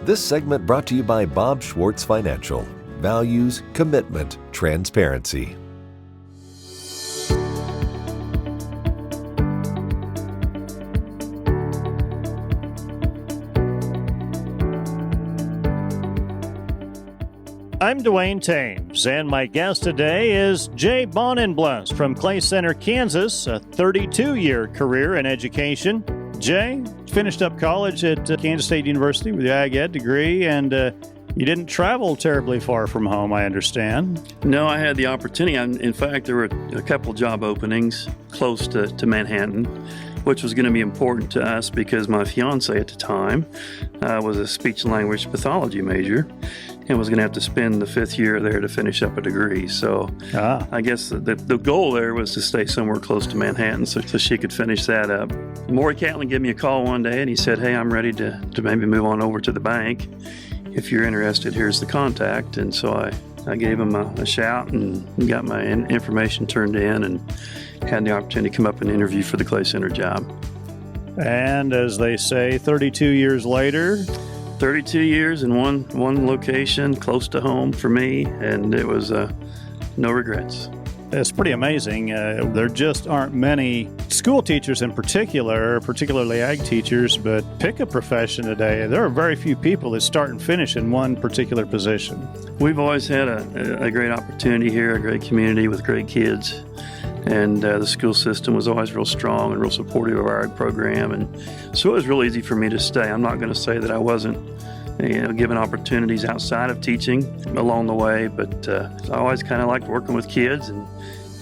This segment brought to you by Bob Schwartz Financial. Values, commitment, transparency. I'm Duane Toews, and my guest today is Jay Bohnenblust from Clay Center, Kansas, a 32-year career in education. Jay finished up college at Kansas State University with the Ag Ed degree, and you didn't travel terribly far from home, I understand. No, I had the opportunity. In fact, there were a couple job openings close to Manhattan, which was going to be important to us because my fiancée at the time was a speech and language pathology major and was going to have to spend the 5th year there to finish up a degree. So I guess the goal there was to stay somewhere close to Manhattan so she could finish that up. Maury Catlin gave me a call one day and he said, "Hey, I'm ready to maybe move on over to the bank. If you're interested, here's the contact." And so I gave him a shout and got my information turned in and had the opportunity to come up and interview for the Clay Center job. And as they say, 32 years later... 32 years in one location, close to home for me, and it was no regrets. It's pretty amazing. There just aren't many school teachers in particular, particularly ag teachers, but pick a profession today. There are very few people that start and finish in one particular position. We've always had a great opportunity here, a great community with great kids. And the school system was always real strong and real supportive of our ag program. And so it was real easy for me to stay. I'm not going to say that I wasn't given opportunities outside of teaching along the way, but I always kind of liked working with kids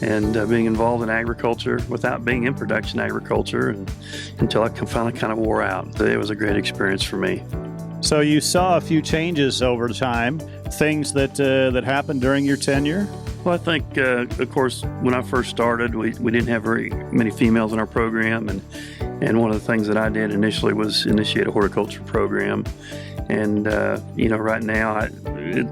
and being involved in agriculture without being in production agriculture until I finally kind of wore out. It was a great experience for me. So you saw a few changes over time, things that happened during your tenure? Well, I think, of course, when I first started, we didn't have very many females in our program, and one of the things that I did initially was initiate a horticulture program. And, right now, at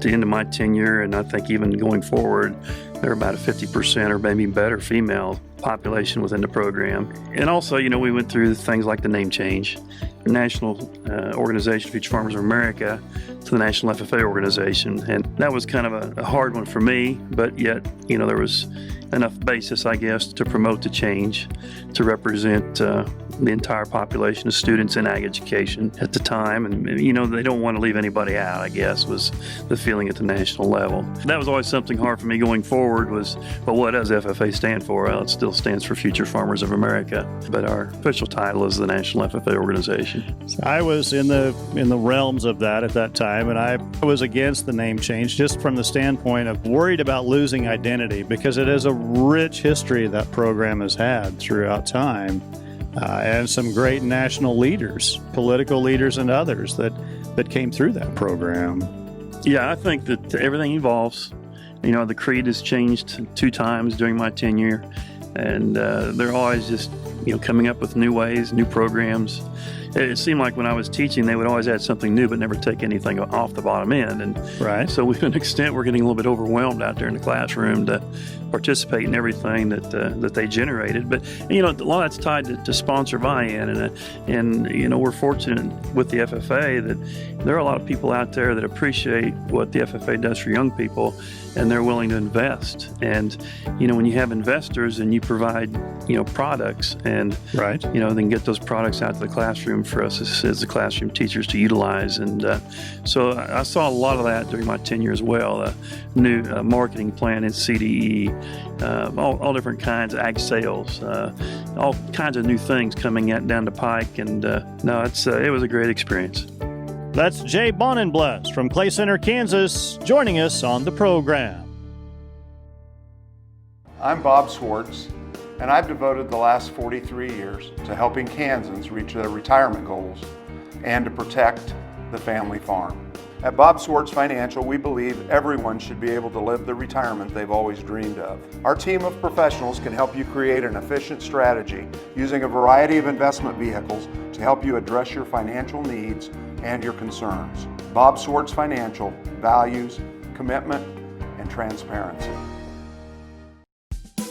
the end of my tenure, and I think even going forward, there are about a 50% or maybe better female population within the program. And also, we went through things like the name change, the National Organization Future Farmers of America to the National FFA organization. And that was kind of a hard one for me, but yet, there was enough basis, I guess, to promote the change, to represent the entire population of students in ag education at the time. And, they don't want to leave anybody out, I guess, was the feeling at the national level. That was always something hard for me going forward was, well, what does FFA stand for? Well, it still stands for Future Farmers of America, but our official title is the National FFA organization. So I was in the realms of that at that time, and I was against the name change just from the standpoint of worried about losing identity, because it is a rich history that program has had throughout time, and some great national leaders, political leaders and others that came through that program. Yeah, I think that everything evolves. The creed has changed 2 times during my tenure, and they're always just coming up with new ways, new programs. It seemed like when I was teaching, they would always add something new, but never take anything off the bottom end. And right. So to an extent, we're getting a little bit overwhelmed out there in the classroom to participate in everything that they generated. But, a lot of that's tied to sponsor buy-in. And we're fortunate with the FFA that there are a lot of people out there that appreciate what the FFA does for young people, and they're willing to invest. And, when you have investors and you provide, products and, right. Then get those products out to the classroom for us as the classroom teachers to utilize. And so I saw a lot of that during my tenure as well. New marketing plan in CDE, all different kinds of ag sales, all kinds of new things coming down the pike. And it was a great experience. That's Jay Bohnenblust from Clay Center, Kansas, joining us on the program. I'm Bob Schwartz, and I've devoted the last 43 years to helping Kansans reach their retirement goals and to protect the family farm. At Bob Schwartz Financial, we believe everyone should be able to live the retirement they've always dreamed of. Our team of professionals can help you create an efficient strategy using a variety of investment vehicles to help you address your financial needs and your concerns. Bob Schwartz Financial, values, commitment, and transparency.